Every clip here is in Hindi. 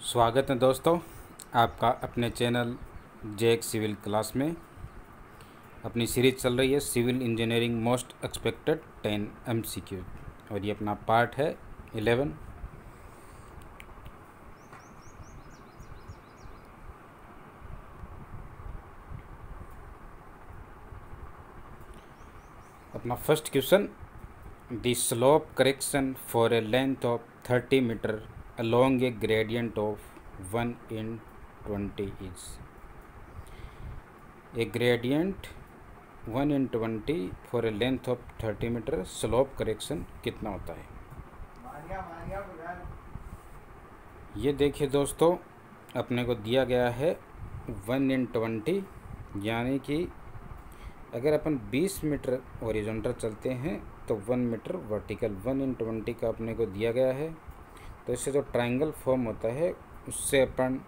स्वागत है दोस्तों आपका अपने चैनल जेएक सिविल क्लास में। अपनी सीरीज चल रही है civil engineering most expected 10 MCQ और ये अपना पार्ट है 11। अपना first question, the slope correction for a length of 30 meter along a gradient of 1/20 is। A gradient 1/20 for a length of 30 meter slope correction कितना होता है? ये देखिए दोस्तों, अपने को दिया गया है 1/20, यानी कि अगर अपन 20 मीटर हॉरिजॉन्टल चलते हैं तो 1 मीटर वर्टिकल। 1/20 का अपने को दिया गया है, तो इससे जो ट्रायंगल फॉर्म होता है उससे अपन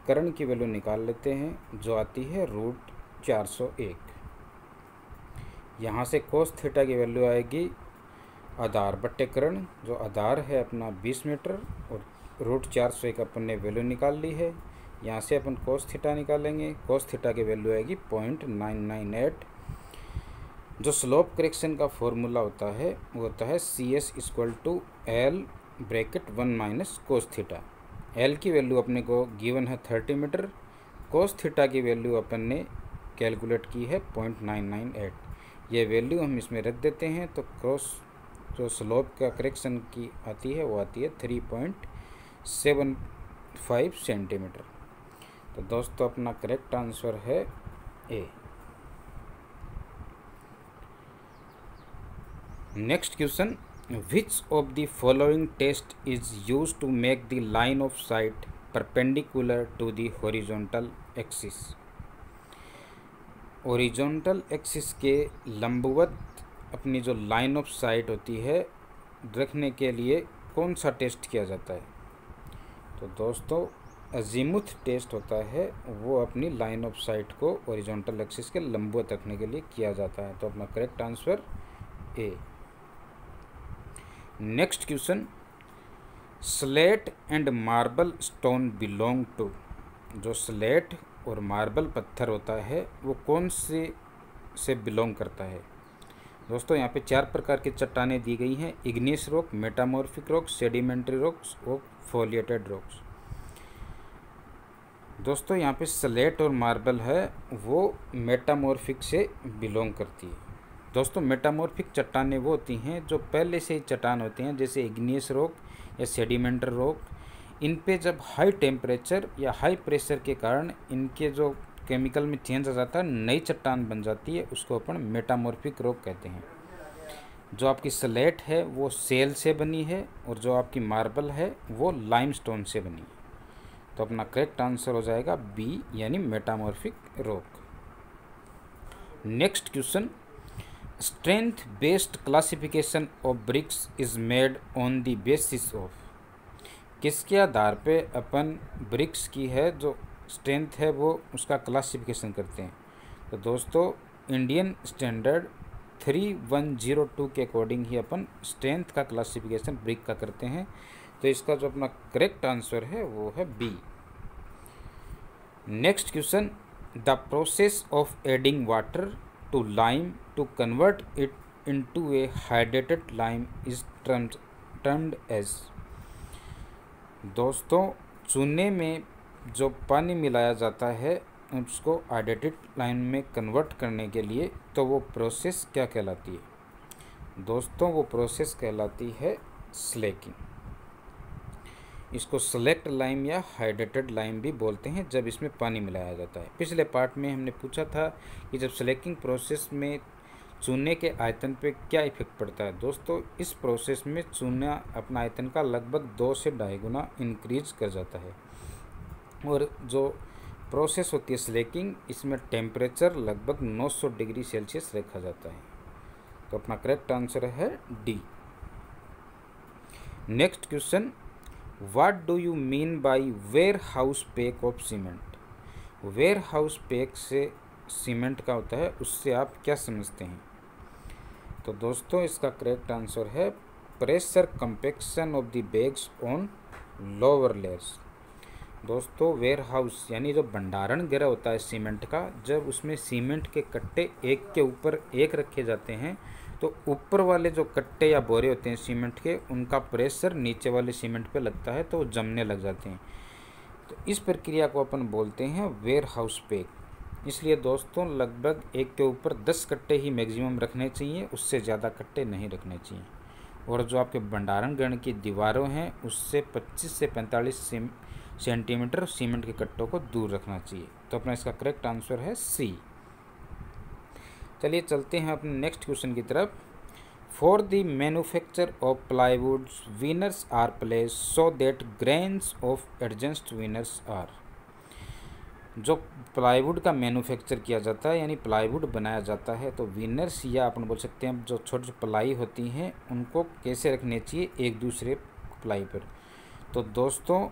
कर्ण की वैल्यू निकाल लेते हैं, जो आती है √401। यहाँ से कोस थीटा की वैल्यू आएगी आधार बट्टे कर्ण, जो आधार है अपना 20 मीटर और √401 अपन ने वैल्यू निकाल ली है। यहाँ से अपन कोस थीटा निकालेंगे, कोस थीटा की वैल्यू आएगी 0.998। जो स्लोप करेक्शन का फॉर्मूला होता है वो होता है CS = L bracket 1 - cos theta. L की वैल्यू अपने को गिवन है 30 मीटर, कोस थीटा की वैल्यू अपन ने कैलकुलेट की है 0.998। ये वैल्यू हम इसमें रख देते हैं, तो क्रॉस जो स्लोप का करेक्शन की आती है वो आती है 3.75 सेंटीमीटर। तो दोस्तों अपना करेक्ट आंसर है A. Next question, Which of the following test is used to make the line of sight perpendicular to the horizontal axis? Horizontal axis के लंबवत अपनी जो लाइन ऑफ साइट होती है रखने के लिए कौन सा टेस्ट किया जाता है? तो दोस्तों अजीमुथ टेस्ट होता है, वो अपनी लाइन ऑफ साइट को हॉरिजॉन्टल एक्सिस के लंबवत रखने के लिए किया जाता है। तो अपना correct answer A. Next question, slate and marble stone belong to. जो स्लेट और मार्बल पत्थर होता है वो कौन से बिलोंग करता है? दोस्तों यहाँ पे 4 प्रकार की चट्टानें दी गई हैं: igneous rock, metamorphic rock, sedimentary rocks और फोलिएटेड रॉक्स। दोस्तों यहाँ पे स्लेट और मार्बल है वो मेटामॉर्फिक से बिलोंग करती है। दोस्तों मेटामॉर्फिक चट्टानें वो होती हैं जो पहले से ही चट्टान होती हैं, जैसे इग्नियस रॉक या सेडिमेंटरी रॉक। इन पे जब हाई टेम्परेचर या हाई प्रेशर के कारण इनके जो केमिकल में चेंज आ जाता है, नई चट्टान बन जाती है, उसको अपन मेटामॉर्फिक रॉक कहते हैं। जो आपकी स्लेट है वो सेल से बनी है और जो आपकी मार्बल है वो लाइमस्टोन से बनी है। तो अपना करेक्ट आंसर हो जाएगा बी, यानी metamorphic rock. Next question, strength based classification of BRICS is made on the basis of. किसके आधार पे अपन ब्रिक्स की है जो स्ट्रेंथ है वो उसका क्लासिफिकेशन करते हैं? तो दोस्तों इंडियन स्टैंडर्ड 3102 के अकॉर्डिंग ही अपन स्ट्रेंथ का क्लासिफिकेशन ब्रिक का करते हैं। तो इसका जो अपना करेक्ट आंसर है वो है B. Next question, the process of adding water to lime to convert it into a hydrated lime is termed as। दोस्तों चूने में जो पानी मिलाया जाता है उसको हाइड्रेटेड लाइम में कन्वर्ट करने के लिए, तो वो प्रोसेस क्या कहलाती है? दोस्तों वो प्रोसेस कहलाती है स्लैकिंग। इसको सेलेक्ट लाइम या हाइड्रेटेड लाइम भी बोलते हैं जब इसमें पानी मिलाया जाता है। पिछले पार्ट में हमने पूछा था कि जब स्लैकिंग प्रोसेस में चूने के आयतन पे क्या इफेक्ट पड़ता है। दोस्तों इस प्रोसेस में चूना अपना आयतन का लगभग 2 से 2.5 गुना इंक्रीज कर जाता है। और जो प्रोसेस होती है स्लैकिंग, इसमें टेम्परेचर लगभग 900 डिग्री सेल्सियस रखा जाता है। तो अपना करेक्ट आंसर है D. Next question, What do you mean by warehouse pack of cement? warehouse pack से सीमेंट का होता है, उससे आप क्या समझते हैं? तो दोस्तों इसका करेक्ट आंसर है pressure compaction of the bags on lower layers. दोस्तों वेयर हाउस यानी जो भंडारण गृह होता है सीमेंट का, जब उसमें सीमेंट के कट्टे एक के ऊपर एक रखे जाते हैं तो ऊपर वाले जो कट्टे या बोरे होते हैं सीमेंट के, उनका प्रेशर नीचे वाले सीमेंट पे लगता है तो वो जमने लग जाते हैं। तो इस प्रक्रिया को अपन बोलते हैं वेयर हाउस पैक। इसलिए दोस्तों लगभग एक के ऊपर 10 कट्टे ही मैक्सिमम रखने चाहिए, उससे ज़्यादा कट्टे नहीं रखने चाहिए। और जो आपके भंडारण गृह की दीवारों हैं उससे 25 से 45 सेंटीमीटर सीमेंट के कट्टों को दूर रखना चाहिए। तो अपना इसका करेक्ट आंसर है सी। चलिए चलते हैं अपने नेक्स्ट क्वेश्चन की तरफ। For the manufacture of plywoods veneers are place so that grains of adjust veneers are. जो प्लाईवुड का मैन्युफैक्चर किया जाता है यानी प्लाईवुड बनाया जाता है, तो विनर्स या अपन बोल सकते हैं जो छोटी छोटी प्लाई होती हैं उनको कैसे रखने चाहिए एक दूसरे प्लाई पर। तो दोस्तों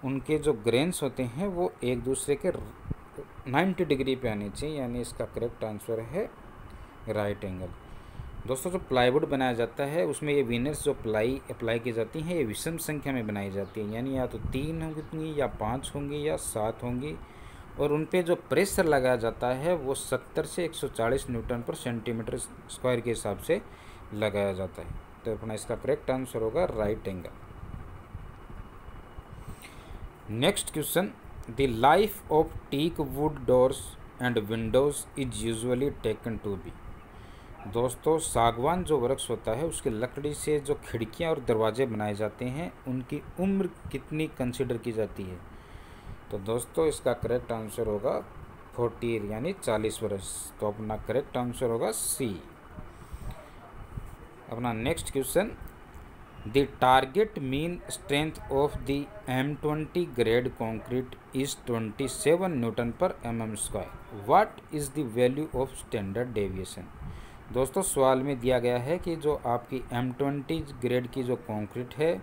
उनके जो ग्रेन्स होते हैं वो एक दूसरे के 90 डिग्री पे आने चाहिए, यानी इसका करेक्ट आंसर है राइट एंगल। दोस्तों जो प्लाईवुड बनाया जाता है उसमें ये विनर्स जो प्लाई अप्लाई की जाती हैं ये विषम संख्या में बनाई जाती है, यानी या तो 3 होंगी या 5 होंगी या 7 होंगी। और उन पे जो प्रेशर लगाया जाता है वो 70 से 140 न्यूटन पर सेंटीमीटर स्क्वायर के हिसाब से लगाया जाता है। तो अपना इसका करेक्ट आंसर होगा right angle. Next question, the life of teak wood doors and windows is usually taken to be. दोस्तों सागवान जो वृक्ष होता है उसकी लकड़ी से जो खिड़कियां और दरवाजे बनाए जाते हैं उनकी उम्र कितनी कंसिडर की जाती है। तो दोस्तों इसका करेक्ट आंसर होगा 40 यानी 40 वर्ष। तो अपना करेक्ट आंसर होगा सी। अपना next question, the target mean strength of the M20 grade concrete is 27 Newton पर mm²। What is the value of standard deviation. दोस्तों सवाल में दिया गया है कि जो आपकी M20 ग्रेड की जो कंक्रीट है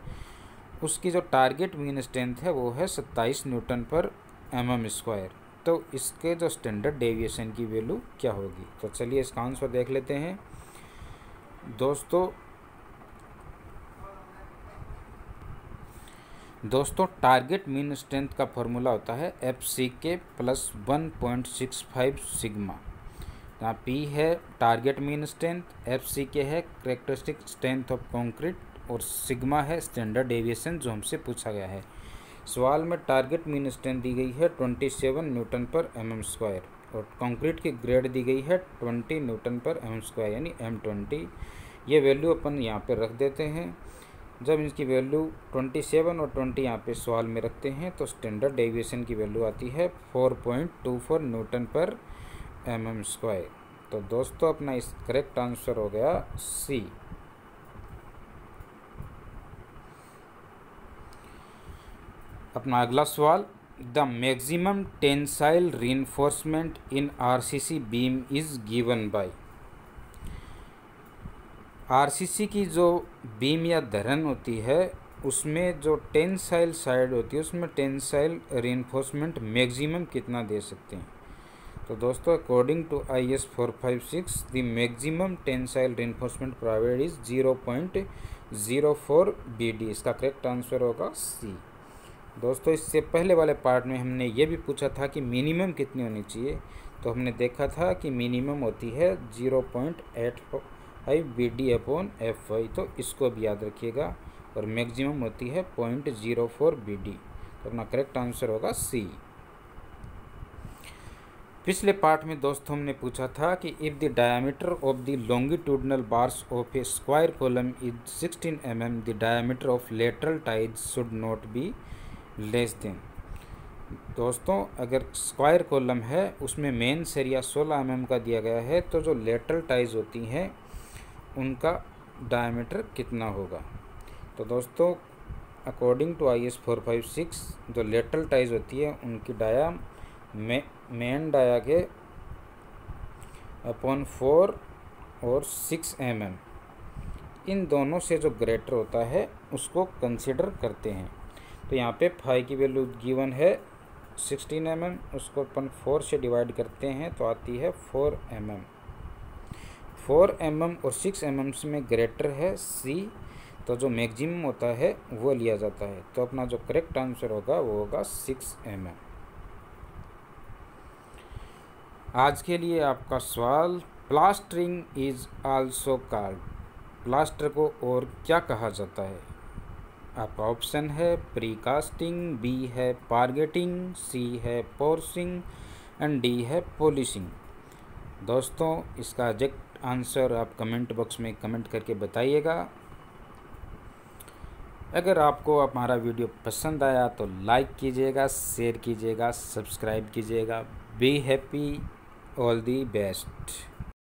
उसकी जो टारगेट मीन स्ट्रेंथ है वो है 27 न्यूटन पर mm²। तो इसके जो स्टैंडर्ड डेविएशन की वैल्यू क्या होगी। तो चलिए इसका आंसर देख लेते हैं। दोस्तों टारगेट मीन स्ट्रेंथ का फॉर्मूला होता है FCK + 1.65 सिग्मा। यहाँ P है टारगेट मीन स्ट्रेंथ, FCK है कैरेक्टरिस्टिक स्ट्रेंथ ऑफ कंक्रीट और सिग्मा है स्टैंडर्ड डेविएशन जो हमसे पूछा गया है। सवाल में टारगेट मीन स्ट्रेंथ दी गई है 27 न्यूटन पर mm² और कंक्रीट की ग्रेड दी गई है 20 न्यूटन पर mm² यानी M20। ये वैल्यू अपन यहाँ पे रख देते हैं। जब इसकी वैल्यू 27 और 20 यहाँ पे सवाल में रखते हैं तो स्टैंडर्ड डेविएशन की वैल्यू आती है 4.24 न्यूटन पर mm²। तो दोस्तों अपना इस करेक्ट आंसर हो गया सी। अपना अगला सवाल, the maximum tensile reinforcement in RCC beam is given by. RCC की जो बीम या धरन होती है उसमें जो टेंसाइल साइड होती है उसमें टेंसाइल रीइंफोर्समेंट मैक्सिमम कितना दे सकते हैं। तो दोस्तों according to IS 456 the maximum tensile reinforcement provided is 0.04 BD। इसका करेक्ट आंसर होगा सी। दोस्तों इससे पहले वाले पार्ट में हमने ये भी पूछा था कि मिनिमम कितनी होनी चाहिए, तो हमने देखा था कि मिनिमम होती है 0.85 BD/FY। तो इसको भी याद रखिएगा। और मैक्सिमम होती है 0.04 BD। तो अपना करेक्ट आंसर होगा सी। पिछले पार्ट में दोस्तों हमने पूछा था कि if the diameter of the longitudinal bars of A square column is 16 mm the diameter of lateral ties should not be less than. दोस्तों अगर स्क्वायर कॉलम है उसमें मेन एरिया 16 mm का दिया गया है तो जो लेटरल टाइज होती हैं उनका डायमीटर कितना होगा। तो दोस्तों अकॉर्डिंग टू IS 456 जो लेटरल टाइज होती है उनकी डाया मेन डाया के अपॉन 4 और 6 mm इन दोनों से जो ग्रेटर होता है उसको कंसिडर करते हैं। तो यहाँ पे फाई की वैल्यू गिवन है 16 mm, उसको अपन 4 से डिवाइड करते हैं तो आती है 4 mm। 4 mm और 6 mm में ग्रेटर है C, तो जो मैक्सिमम होता है वो लिया जाता है। तो अपना जो करेक्ट आंसर होगा वो होगा 6 mm। आज के लिए आपका सवाल, plastering is also called, plaster को और क्या कहा जाता है? आपका ऑप्शन है प्रीकास्टिंग, बी है पारगेटिंग, सी है पोर्सिंग एंड डी है पॉलिशिंग। दोस्तों, इसका एग्जैक्ट आंसर आप कमेंट बॉक्स में कमेंट करके बताइएगा। अगर आपको हमारा वीडियो पसंद आया तो लाइक कीजिएगा, शेयर कीजिएगा, सब्सक्राइब कीजिएगा। Be happy, all the best.